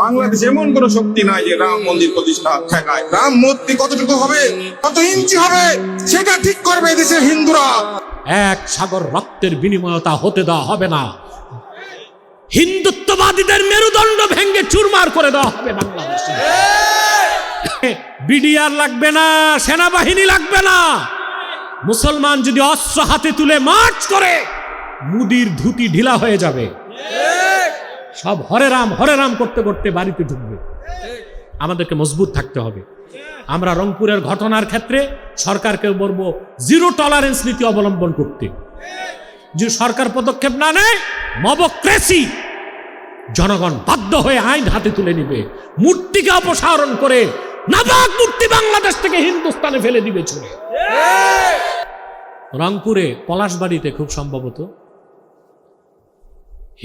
বাংলাদেশে এমন কোন শক্তি নাই যে রাম মন্দির প্রতিষ্ঠা ঠেকায়। রাম মূর্তি কতটুকু হবে, কত ইঞ্চি হবে, সেটা ঠিক করবে দেশের হিন্দুরা। এক সাগর রক্তের বিনিময়ে তা হতে দেওয়া হবে না। হিন্দুত্ববাদীদের মেরুদণ্ড ভেঙে চুরমার করে দেওয়া হবে বাংলাদেশে। বিডিআর লাগবে না, সেনাবাহিনী লাগবে না। মুসলমান যদি অস্ত্র হাতে তুলে মার্চ করে, মুদির ধুতি ঢিলা হয়ে যাবে। সব হরে রাম করতে করতে বাড়িতে ঢুকবে। আমাদেরকে মজবুত থাকতে হবে। আমরা রংপুরের ঘটনার ক্ষেত্রে সরকারকে বলবো জিরো টলারেন্স নীতি অবলম্বন করতে। যে সরকার পদক্ষেপ না নেয়, মবক্রেসি, জনগণ বাধ্য হয়ে আইন হাতে তুলে নিবে। মূর্তিকে অপসারণ করে নাপাক মূর্তি বাংলাদেশ থেকে হিন্দুস্তানে ফেলে দিবে ছুঁড়ে। রংপুরে পলাশবাড়িতে খুব সম্ভবত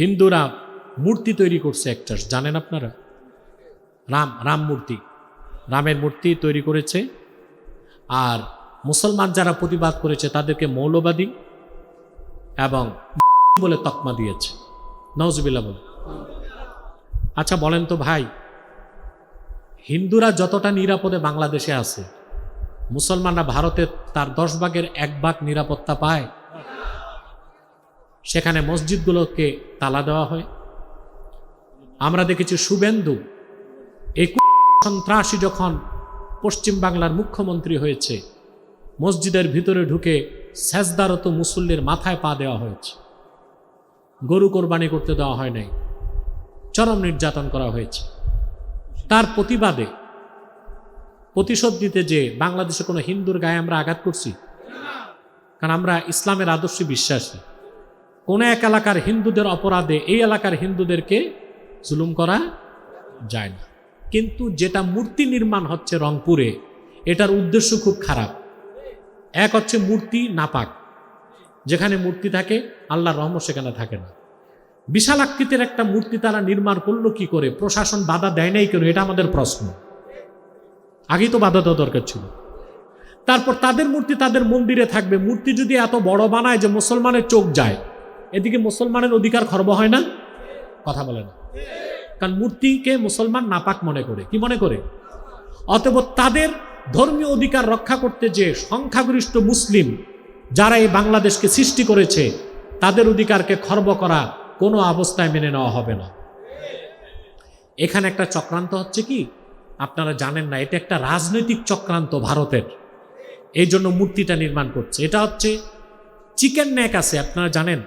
হিন্দুরা মূর্তি তৈরি করছে একটা, জানেন আপনারা? রাম মূর্তি, রামের মূর্তি তৈরি করেছে। আর মুসলমান যারা প্রতিবাদ করেছে তাদেরকে মৌলবাদী এবং বলে তকমা দিয়েছে। নওজুবিল্লাহ বলে। আচ্ছা বলেন তো ভাই, হিন্দুরা যতটা নিরাপদে বাংলাদেশে আছে, মুসলমানরা ভারতে তার 10 ভাগের 1 ভাগ নিরাপত্তা পায়? সেখানে মসজিদগুলোকে তালা দেওয়া হয়। আমরা দেখেছি শুভেন্দু এই সন্ত্রাসী যখন পশ্চিম বাংলার মুখ্যমন্ত্রী হয়েছে, মসজিদের ভিতরে ঢুকে সেজদারত মুসল্লির মাথায় পা দেওয়া হয়েছে, গরু কোরবানি করতে দেওয়া হয় নাই, চরম নির্যাতন করা হয়েছে। তার প্রতিবাদে প্রতিশোধ দিতে যে বাংলাদেশে কোনো হিন্দুর গায়ে আমরা আঘাত করছি? কারণ আমরা ইসলামের আদর্শে বিশ্বাসী। কোন এক এলাকার হিন্দুদের অপরাধে এই এলাকার হিন্দুদেরকে জুলুম করা যায় না। কিন্তু যেটা মূর্তি নির্মাণ হচ্ছে রংপুরে, এটার উদ্দেশ্য খুব খারাপ। এক হচ্ছে মূর্তি নাপাক, যেখানে মূর্তি থাকে আল্লাহর রহমত সেখানে থাকে না। বিশাল আকৃতির একটা মূর্তি তারা নির্মাণ করলো কি করে? প্রশাসন বাধা দেয় নাই কেন? এটা আমাদের প্রশ্ন। আগেই তো বাধা দেওয়া দরকার ছিল। তারপর তাদের মূর্তি তাদের মন্দিরে থাকবে। মূর্তি যদি এত বড় বানায় যে মুসলমানের চোখ যায়, এদিকে মুসলমানের অধিকার খর্ব হয় না? কথা বলে না। কারণ মূর্তিকে মুসলমান নাপাক মনে করে। কি মনে করে? অতএব তাদের ধর্মীয় অধিকার রক্ষা করতে যে সংখ্যাগরিষ্ঠ মুসলিম যারা এই বাংলাদেশকে সৃষ্টি করেছে, তাদের অধিকারকে খর্ব করা কোনো অবস্থায় মেনে নেওয়া হবে না। এখানে একটা চক্রান্ত হচ্ছে কি আপনারা জানেন না? এটা একটা রাজনৈতিক চক্রান্ত ভারতের। এই জন্য মূর্তিটা নির্মাণ করছে। এটা হচ্ছে চিকেন নেক আছে, আপনারা জানেন?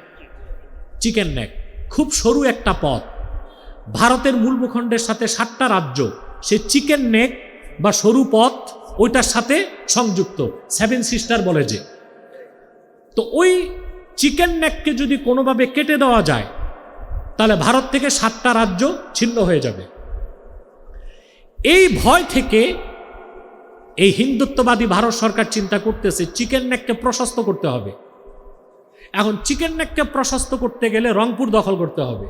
চিকেন নেক খুব সরু একটা পথ, ভারতের মূল ভূখণ্ডের সাথে 7টা রাজ্য সেই চিকেন নেক বা সরু পথ ওইটার সাথে সংযুক্ত, 7 সিস্টার বলে যে। তো ওই চিকেন নেককে যদি কোনোভাবে কেটে দেওয়া যায়, তাহলে ভারত থেকে 7টা রাজ্য ছিন্ন হয়ে যাবে। এই ভয় থেকে এই হিন্দুত্ববাদী ভারত সরকার চিন্তা করতেছে চিকেন নেককে প্রশস্ত করতে হবে। এখন চিকেন নেককে প্রশস্ত করতে গেলে রংপুর দখল করতে হবে।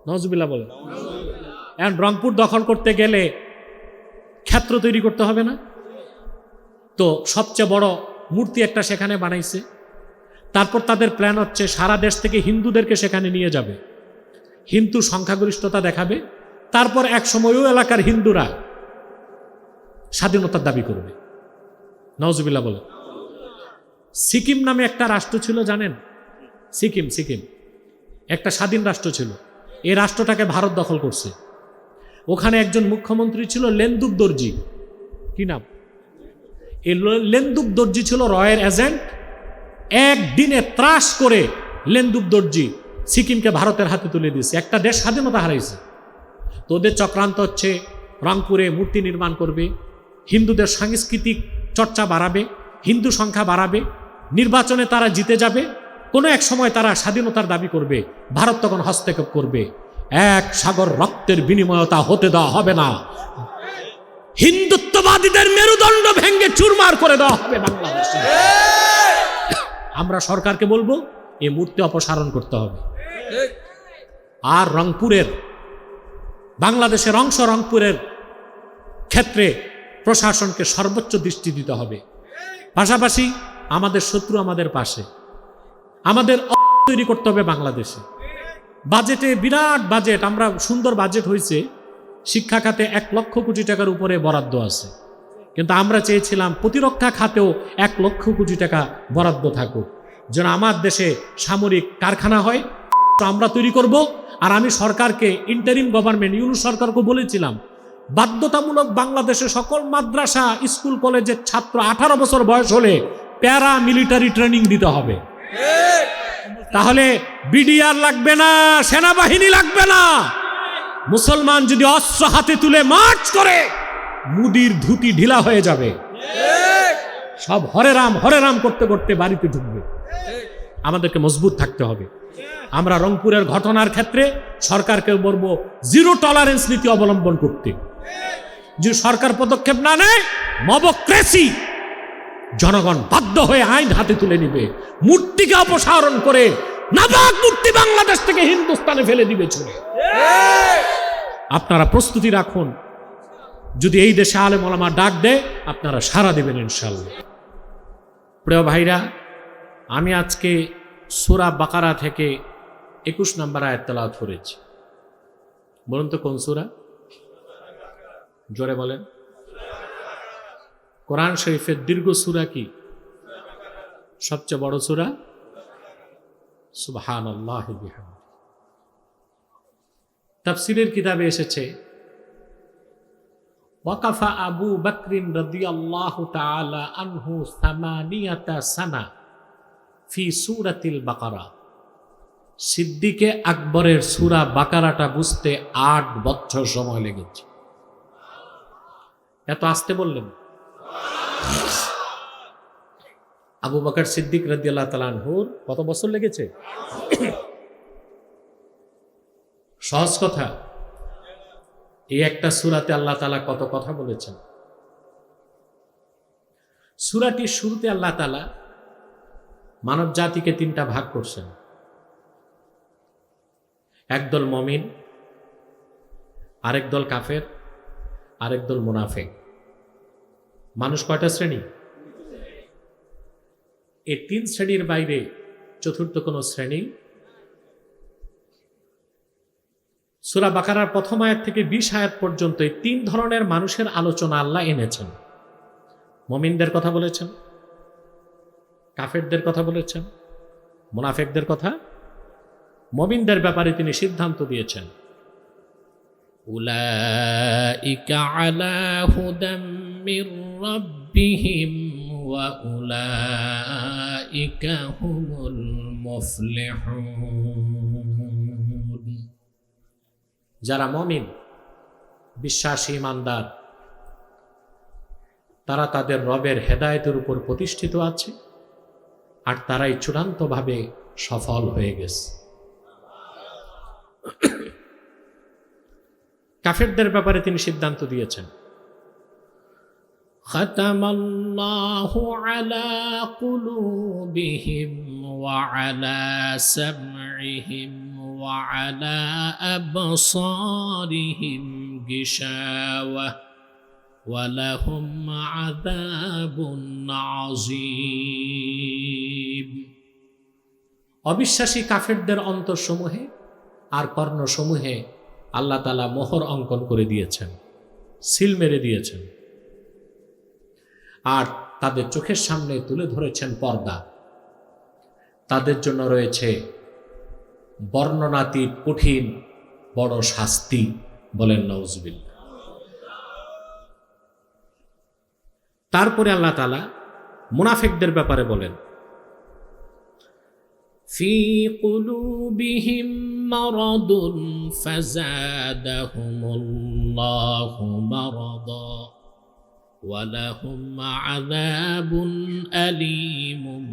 নওজুবিল্লাহ বলে। এখন রংপুর দখল করতে গেলে ক্ষেত্র তৈরি করতে হবে না? তো সবচেয়ে বড় মূর্তি একটা সেখানে বানাইছে। তারপর তাদের প্ল্যান হচ্ছে সারা দেশ থেকে হিন্দুদেরকে সেখানে নিয়ে যাবে, হিন্দু সংখ্যাগরিষ্ঠতা দেখাবে। তারপর এক সময় ওই এলাকার হিন্দুরা স্বাধীনতার দাবি করবে। নওজুবিল্লাহ বলে। সিকিম নামে একটা রাষ্ট্র ছিল, জানেন? সিকিম একটা স্বাধীন রাষ্ট্র ছিল। এই রাষ্ট্রটাকে ভারত দখল করছে। ওখানে একজন মুখ্যমন্ত্রী ছিল লেন্দুব দর্জি। কি নাম? এই লেন্দুব দর্জি ছিল রয়ের এজেন্ট। একদিনে ত্রাস করে লেন্দুব দর্জি সিকিমকে ভারতের হাতে তুলে দিয়েছে। একটা দেশ স্বাধীনতা হারাইছে। তো ওদের চক্রান্ত হচ্ছে রংপুরে মূর্তি নির্মাণ করবে, হিন্দুদের সাংস্কৃতিক চর্চা বাড়াবে, হিন্দু সংখ্যা বাড়াবে, নির্বাচনে তারা জিতে যাবে, কোনো এক সময় তারা স্বাধীনতার দাবি করবে, ভারত তখন হস্তক্ষেপ করবে। এক সাগর রক্তের বিনিময়ে তা হতে দেওয়া হবে না। হিন্দুত্ববাদীদের মেরুদণ্ড ভেঙে চুরমার করে দেওয়া হবে বাংলাদেশে। আমরা সরকারকে বলবো এই মূর্তি অপসারণ করতে হবে। আর রংপুরের, বাংলাদেশের অংশ রংপুরের ক্ষেত্রে প্রশাসনকে সর্বোচ্চ দৃষ্টি দিতে হবে। পাশাপাশি আমাদের শত্রু আমাদের পাশে, আমাদের তৈরি করতে হবে বাংলাদেশে। বাজেটে বিরাট বাজেট, আমরা সুন্দর বাজেট হয়েছে, শিক্ষা খাতে 1 লক্ষ কোটি টাকার উপরে বরাদ্দ আছে, কিন্তু আমরা চেয়েছিলাম প্রতিরক্ষা খাতেও 1 লক্ষ কোটি টাকা বরাদ্দ থাকুক, যেন আমার দেশে সামরিক কারখানা হয়, তো আমরা তৈরি করব। আর আমি সরকারকে, ইন্টারিম গভর্নমেন্ট ইউনূস সরকারকে বলেছিলাম, বাধ্যতামূলক বাংলাদেশে সকল মাদ্রাসা, স্কুল, কলেজের ছাত্র 18 বছর বয়স হলে প্যারা মিলিটারি ট্রেনিং দিতে হবে। তাহলে বিডিআর লাগবে না, সেনাবাহিনী লাগবে না। মুসলমান যদি অস্ত্র হাতে তুলে মার্চ করে, মুদির ধুতি ঢিলা হয়ে যাবে, সব হরে রাম করতে করতে বাড়িতে ঢুকবে। আমাদেরকে মজবুত থাকতে হবে। আমরা রংপুরের ঘটনার ক্ষেত্রে সরকারকে বলবো জিরো টলারেন্স নীতি অবলম্বন করতে। যে সরকার পদক্ষেপ না নেয়, মবক্রেসি, জনগণ বাধ্য হয়ে আইন হাতে তুলে নিবে, মূর্তিকে অপসারণ করে নাপাক মূর্তি বাংলাদেশ থেকে হিন্দুস্তানে ফেলে দিবে ছুঁড়ে। আপনারা প্রস্তুতি রাখুন, যদি এই দেশে আলেম ওলামা ডাক দেয় আপনারা সাড়া দেবেন ইনশাআল্লাহ। প্রিয় ভাইরা, আমি আজকে সূরা বাকারা থেকে 21 নম্বর আয়াত তেলাওয়াত করেছি। বলুন তো কোন সূরা? জোরে বলেন। কোরআন শরীফের দীর্ঘ সূরা কি? সবচেয়ে বড় সূরা? সুবহানাল্লাহ বিহামদিহি। তাফসীরের কিতাবে এসেছে, ওয়াকাফা আবু বকরিন রাদিয়াল্লাহু তাআলা আনহু 8 সানা ফি সূরাতিল বাকারা। সিদ্দিকে আকবরের সূরা বাকারাটা বুঝতে 8 বছর সময় লেগেছে। এত আসতে বললেন? আবু বকর সিদ্দিক রাদিয়াল্লাহু তাআলা আনহুর কত বছর লেগেছে? সহজ কথা, এই একটা সূরাতে আল্লাহ তাআলা কত কথা বলেছেন। সূরাটির শুরুতে আল্লাহ তাআলা মানব জাতিকে 3টা ভাগ করছেন। একদল মুমিন, আরেক দল কাফের, আরেক দল মুনাফিক। মানুষ কয়টা শ্রেণী? এই 3 শ্রেণীর বাইরে চতুর্থ কোন শ্রেণী। সূরা বাকারার প্রথম আয়াত থেকে 20 আয়াত পর্যন্ত এই 3 ধরনের মানুষের আলোচনা আল্লাহ এনেছেন। মুমিনদের কথা বলেছেন, কাফেরদের কথা বলেছেন, মুনাফিকদের কথা। মুমিনদের ব্যাপারে তিনি সিদ্ধান্ত দিয়েছেন, উলাইকা আলা হুদাম মির রাব্বিহিম ওয়া উলাইকা হুমুল মুফলিহুন। যারা মুমিন, বিশ্বাসী, ঈমানদার, তারা তাদের রবের হেদায়েতের উপর প্রতিষ্ঠিত আছে, আর তারাই চূড়ান্তভাবে সফল হয়ে গেছে। কাফেরদের ব্যাপারে তিনি সিদ্ধান্ত দিয়েছেন, খাতামাল্লাহু আলা কুলুবিহিম ওয়া আলা সামইহিম ওয়া আলা আবসারিহিম গিশাওয়া ওয়া লাহুম আযাবুন আযীম। অবিশ্বাসী কাফেরদের অন্তরসমূহে আর কর্ণসমূহে আল্লাহ তাআলা মোহর অঙ্কন করে দিয়েছেন, সিল মেরে দিয়েছেন, আর তাদের চোখের সামনে তুলে ধরেছেন পর্দা। তাদের জন্য রয়েছে বর্ণনাতীত কঠিন বড় শাস্তি। বলেন নাউজুবিল্লাহ। তারপরে আল্লাহ তাআলা মুনাফিকদের ব্যাপারে বলেন, ফি কুলুবিহিম মারাদুন ফাযাদাহুমুল্লাহু মারাদা ওয়া লাহুম আযাবুন আলীমুম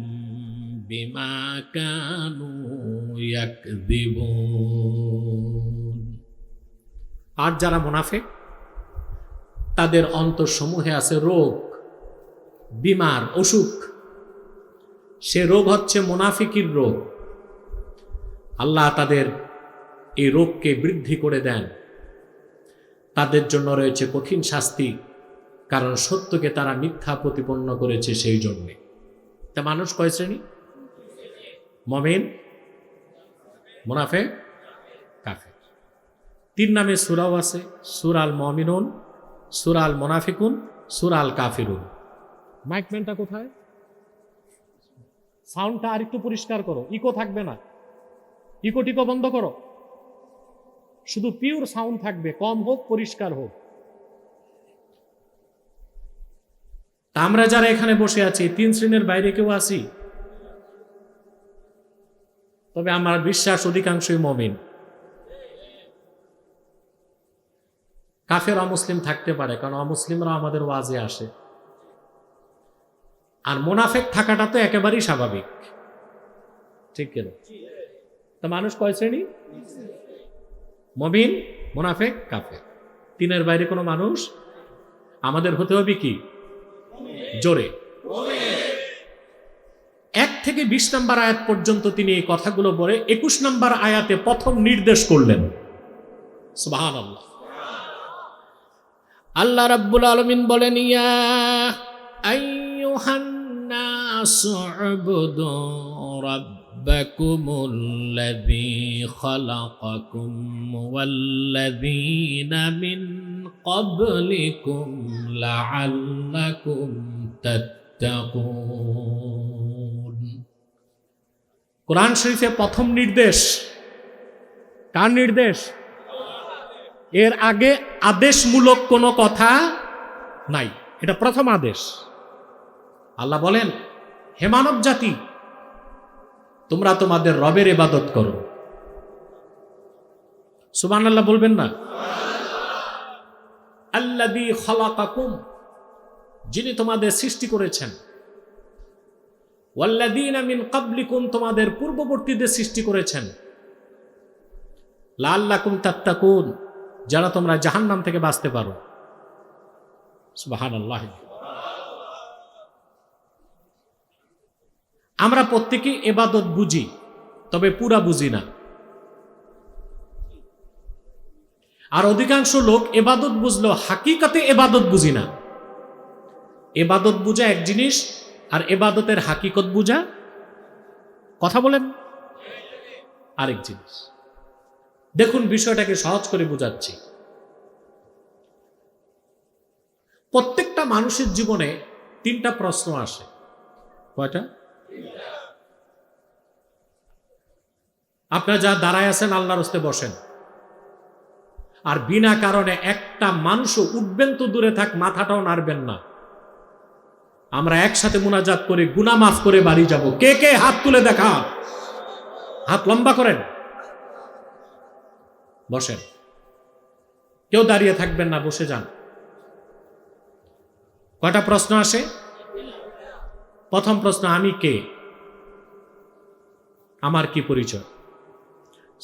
বিমা কানু ইয়াকযিবুন। আর যারা মুনাফিক, তাদের অন্তরসমূহে আছে রোগ, বিমার, অসুখ। সে রোগ হচ্ছে মুনাফিকির রোগ। আল্লাহ তাদের এই রোগকে বৃদ্ধি করে দেন। তাদের জন্য রয়েছে কঠিন শাস্তি, কারণ সত্যকে তারা মিথ্যা প্রতিপন্ন করেছে সেই জন্যে। তা মানুষ কয় শ্রেণী? মুমিন, মুনাফিক, 3 নামে সূরাও আছে, সূরা আল মুমিনুন, সূরা আল মুনাফিকুন, সূরা আল কাফিরুন। মাইকম্যানটা কোথায়? সাউন্ডটা আরেকটু পরিষ্কার করো, ইকো থাকবে না, ইকো টিকো বন্ধ করো, শুধু পিওর সাউন্ড থাকবে, কম হোক পরিষ্কার হোক। তা আমরা যারা এখানে বসে আছি 3 শ্রেণীর বাইরে কেউ আছি? তবে আমার বিশ্বাস অধিকাংশই মুমিন। কাফের অমুসলিম থাকতে পারে, কারণ অমুসলিমরা আমাদের ওয়াজে আসে। আর মুনাফিক থাকাটা তো একেবারেই স্বাভাবিক, ঠিক কিনা? তা মানুষ কয় শ্রেণী? মুমিন, মুনাফিক, কাফের। 3-এর বাইরে কোনো মানুষ। আমাদের হতে হবে কি? জোরে 1 থেকে 20 নম্বর আয়াত পর্যন্ত তিনি এই কথাগুলো বলে 21 নম্বর আয়াতে প্রথম নির্দেশ করলেন। সুবহানাল্লাহ। আল্লাহ রাব্বুল আলামিন বলেন, ইয়া আইয়ুহান নাসু উবুদু রাব্বাকুমুল্লাযী খালাকাকুম ওয়াল্লাযীনা মিন ক্বাবলিকুম লাআল্লাকুম তাত্তাকুন। কোরআন শরীফে প্রথম নির্দেশ কার নির্দেশ? এর আগে আদেশমূলক কোনো কথা নাই, এটা প্রথম আদেশ। আল্লাহ বলেন, হে মানব জাতি, তোমরা তোমাদের রবের ইবাদত করো। সুবহানাল্লাহ বলবেন না? আল্লাযী খালাকাকুম, যিনি তোমাদের সৃষ্টি করেছেন, ওয়াল্লাযীনা মিন ক্বাবলিকুম, তোমাদের পূর্ববর্তীদের সৃষ্টি করেছেন, লাআল্লাকুম তাত্তাকুন, যারা তোমরা জাহান্নাম থেকে বাঁচতে পারো। সুবহানাল্লাহ। আমরা প্রত্যেকেই ইবাদত বুঝি, তবে পুরা বুঝি না। আর অধিকাংশ লোক ইবাদত বুঝলো, হাকিকতে ইবাদত বুঝি না। ইবাদত বুঝা এক জিনিস, আর ইবাদতের হাকিকত বুঝা, কথা বলেন, আরেক জিনিস। দেখুন, বিষয়টাকে সহজ করে বুঝাচ্ছি। প্রত্যেকটা মানুষের জীবনে 3টা প্রশ্ন আসে। কয়টা? আপনারা যা দাঁড়ায় আছেন, আল্লাহর হস্তে বসেন। আর বিনা কারণে একটা মানুষও উঠবেন তো দূরে থাক, মাথাটাও নাড়বেন না। আমরা একসাথে মুনাজাত করে গুনাহ মাফ করে বাড়ি যাব। কে কে হাত তুলে দেখা? হাত লম্বা করেন। বসেন, কেউ দাঁড়িয়ে থাকবেন না, বসে যান। কয়টা প্রশ্ন আসে? প্রথম প্রশ্ন, আমি কে? আমার কি পরিচয়?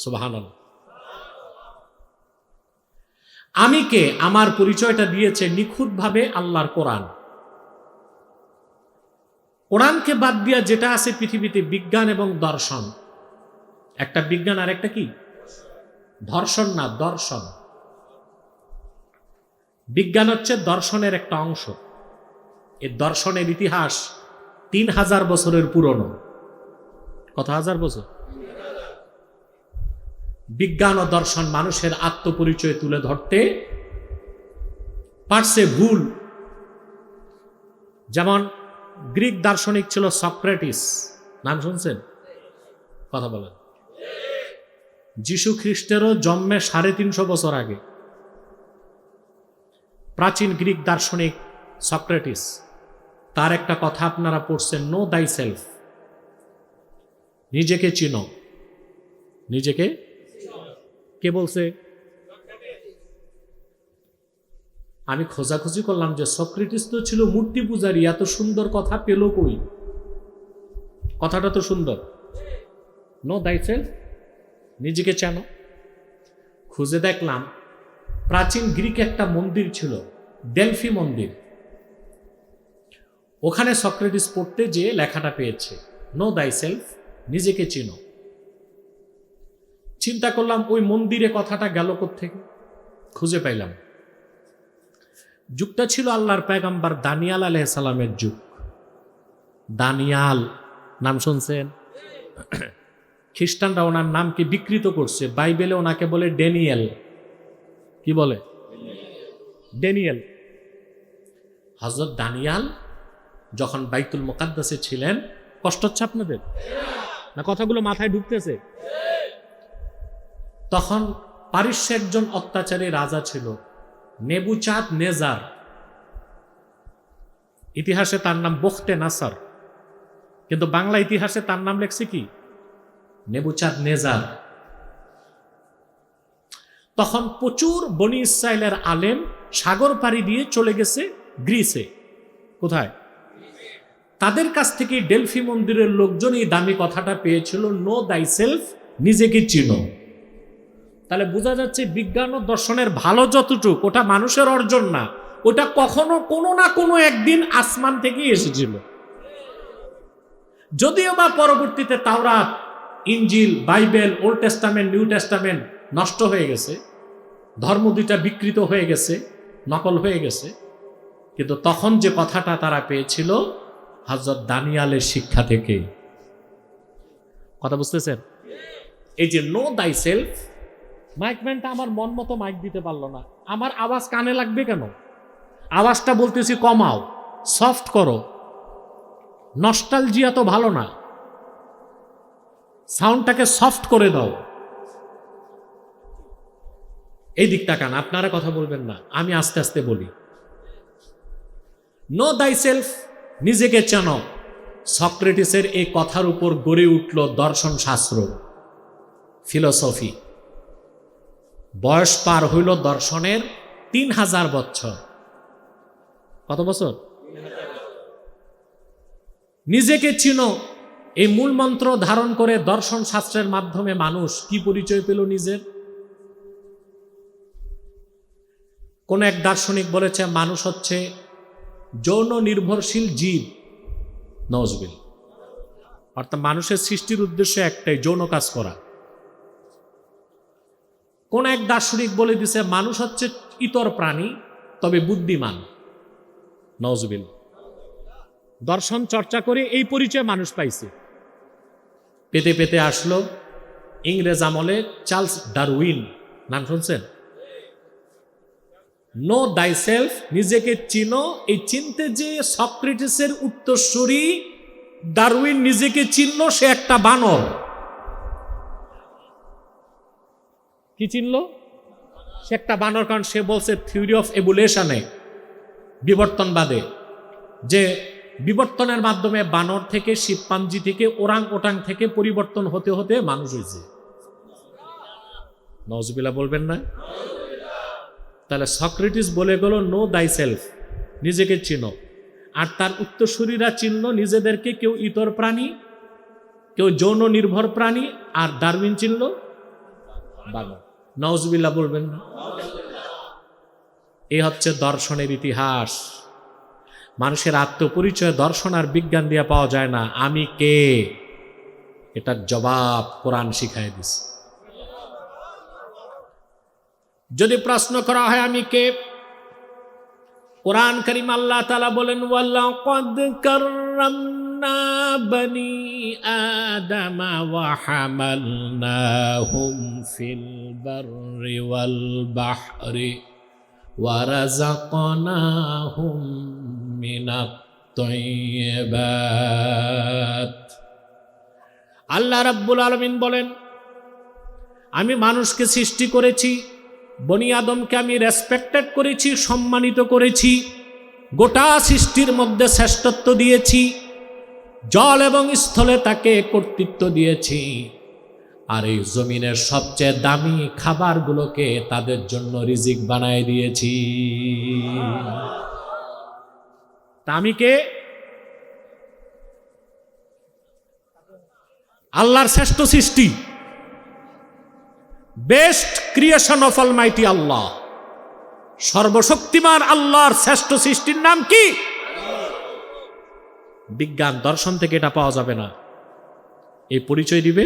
সুবহানাল্লাহ। আমি কে, আমার পরিচয়টা দিয়েছে নিখুঁতভাবে আল্লাহর কোরআন। কোরআনকে বাদ দিয়া যেটা আছে পৃথিবীতে, বিজ্ঞান এবং দর্শন। একটা বিজ্ঞান আর একটা কি? ধর্ষণ না, দর্শন। বিজ্ঞান হচ্ছে দর্শনের একটা অংশ। এই দর্শনের ইতিহাস 3000 বছরের পুরনো। কত হাজার বছর? বিজ্ঞান ও দর্শন মানুষের আত্মপরিচয় তুলে ধরতে পারছে ভুল। যেমন গ্রিক দার্শনিক ছিল সক্রেটিস, নাম শুনছেন? কথা বলেন। যিশু খ্রিস্টেরও জন্মে 350 বছর আগে প্রাচীন গ্রিক দার্শনিক সক্রেটিস, তার একটা কথা আপনারা পড়ছেন, নো দাই সেলফ, নিজেকে চিনো। নিজেকে কে বলছে? আমি খোঁজাখুঁজি করলাম যে সক্রেটিস তো ছিল মূর্তি পূজারী, এত সুন্দর কথা পেল কই? কথাটা তো সুন্দর, নো দাই সেলফ, নিজেকে চেনো। খুঁজে দেখলাম প্রাচীন গ্রিক একটা মন্দির ছিল, ডেলফি মন্দির। ওখানে সক্রেটিস পড়তে যে লেখাটা পেয়েছে, নো দাই সেলফ, নিজেকে চিনো। চিন্তা করলাম ওই মন্দিরে কথাটা গেল কোত্থেকে? খুঁজে পাইলাম যুগটা ছিল আল্লাহর পয়গম্বর দানিয়াল আলাইহিস সালামের যুগ। দানিয়াল নাম শুনছেন? খ্রিস্টানরা ওনার নামকে বিকৃত করছে, বাইবেলে ওনাকে বলে ড্যানিয়েল। কি বলে? ড্যানিয়েল। হযরত দানিয়াল যখন বাইতুল মুকাদ্দাসে ছিলেন, কষ্ট হচ্ছে আপনাদের না? কথাগুলো মাথায় ঢুকতেছে? তখন পারস্যে একজন অত্যাচারী রাজা ছিল, নেবুচাঁদ নেজার। ইতিহাসে তার নাম বখতে নাসার, কিন্তু বাংলা ইতিহাসে তার নাম লেখছে কি? নেবুচাঁদ নেজার। তখন প্রচুর বনি ইসরায়েলের আলেম সাগর পাড়ি দিয়ে চলে গেছে গ্রিসে। কোথায়? তাদের কাছ থেকে ডেলফি মন্দিরের লোকজন এই দামি কথাটা পেয়েছিল, নো দাই সেলফ, নিজেকে চিনো। তাহলে বোঝা যাচ্ছে বিজ্ঞান ও দর্শনের ভালো যতটুক, ওটা মানুষের অর্জন না, ওটা কখনো কোনো না কোনো একদিন আসমান থেকেই এসেছিল। যদিও বা পরবর্তীতে তাওরাত, ইনজিল, Bible, Old Testament, New Testament নষ্ট হয়ে গেছে, ধর্ম দুইটা বিকৃত হয়ে গেছে, নকল হয়ে গেছে, কিন্তু তখন যে কথাটা তারা পেয়েছিল হযরত দানিয়ালের শিক্ষা থেকে। কথা বুঝতেছেন? এই যে নো দাই সেলফ, মাইকম্যানটা আমার মন মতো মাইক দিতে পারলো না, আমার আওয়াজ কানে লাগবে কেন? আওয়াজটা বলতেছি কমাও, সফট করো। নস্টালজিয়া তো ভালো না, সাউন্ডটাকে সফট করে দাও। এই দিকটা কান, আপনারা কথা বলবেন না, আমি আস্তে আস্তে বলি। নো দাই সেলফ, নিজেকে চেনো। সক্রেটিসের এই কথার উপর গড়ে উঠল দর্শন শাস্ত্র, ফিলোসফি। বয়স পার হইল দর্শনের 3000 বছর। কত বছর? নিজেকে চিনো, এই মূল মন্ত্র ধারণ করে দর্শন শাস্ত্রের মাধ্যমে মানুষ কি পরিচয় পেল নিজের? কোন এক দার্শনিক বলেছে মানুষ হচ্ছে যৌন নির্ভরশীল জীব। নওয়াজবিল। অর্থাৎ মানুষের সৃষ্টির উদ্দেশ্য একটাই, যৌন কাজ করা। কোন এক দার্শনিক বলে দিছে মানুষ হচ্ছে ইতর প্রাণী, তবে বুদ্ধিমান। নওয়াজবিল। দর্শন চর্চা করে এই পরিচয় মানুষ পাইছে। পেতে পেতে আসলো ইংরেজ আমলে চার্লস ডারউইন, নাম শুনছেন? নো দাই সেলফ, নিজেকে চিনো। এই চিনতে যে সক্রেটিসের উত্তরসূরি ডারউইন নিজেকে চিনল, সে একটা বানর। কি চিনল? সে একটা বানর, কারণ সে বলছে থিওরি অফ এভুলেশনে, বিবর্তনবাদে, যে বিবর্তনের মাধ্যমে বানর থেকে, শিম্পাঞ্জি থেকে, ওরাং ওটাং থেকে পরিবর্তন হতে হতে মানুষ হয়েছে। নওয়াজবিল্লাহ বলবেন না? তাহলে সক্রেটিস বলে গেল নো দাই সেলফ, নিজেকে চিনো। আর তার উত্তরসূরিরা চিনল নিজেদেরকে, কেউ ইতর প্রাণী, কেউ যৌন নির্ভর প্রাণী, আর ডারউইন চিনল বানর। নওয়াজবিল্লাহ বলবেন না? এই হচ্ছে দর্শনের ইতিহাস। মানুষের আত্মপরিচয় দর্শন আর বিজ্ঞান দিয়ে পাওয়া যায় না। আমি কে, এটার জবাব কোরআন শিখাই দিছে। যদি প্রশ্ন করা হয় আমি কে, কোরআন কারীম আল্লাহ তাআলা বলেন ওয়ালাকাদ কাররামনা বনি আদামা ওয়া হামালনাহুম ফিল বাররি ওয়াল বাহরি ওয়া রাযাকনাহুম মিনাত তাইয়্যিবাত। আল্লাহ রাব্বুল আলামিন বলেন, আমি মানুষকে সৃষ্টি করেছি, বনি আদমকে আমি রেসপেক্টেড করেছি, সম্মানিত করেছি, গোটা সৃষ্টির মধ্যে শ্রেষ্ঠত্ব দিয়েছি, জল এবং স্থলে তাকে কর্তৃত্ব দিয়েছি, আর এই জমিনের সবচেয়ে দামি খাবারগুলোকে তাদের জন্য রিজিক বানায় দিয়েছি। তা আমি কে? আল্লাহর শ্রেষ্ঠ সৃষ্টি, বেস্ট ক্রিয়েশন অফ অলমাইটি আল্লাহ, সর্বশক্তিমান আল্লাহর শ্রেষ্ঠ সৃষ্টির নাম কি? বিজ্ঞান দর্শন থেকে এটা পাওয়া যাবে না। এই পরিচয় দিবে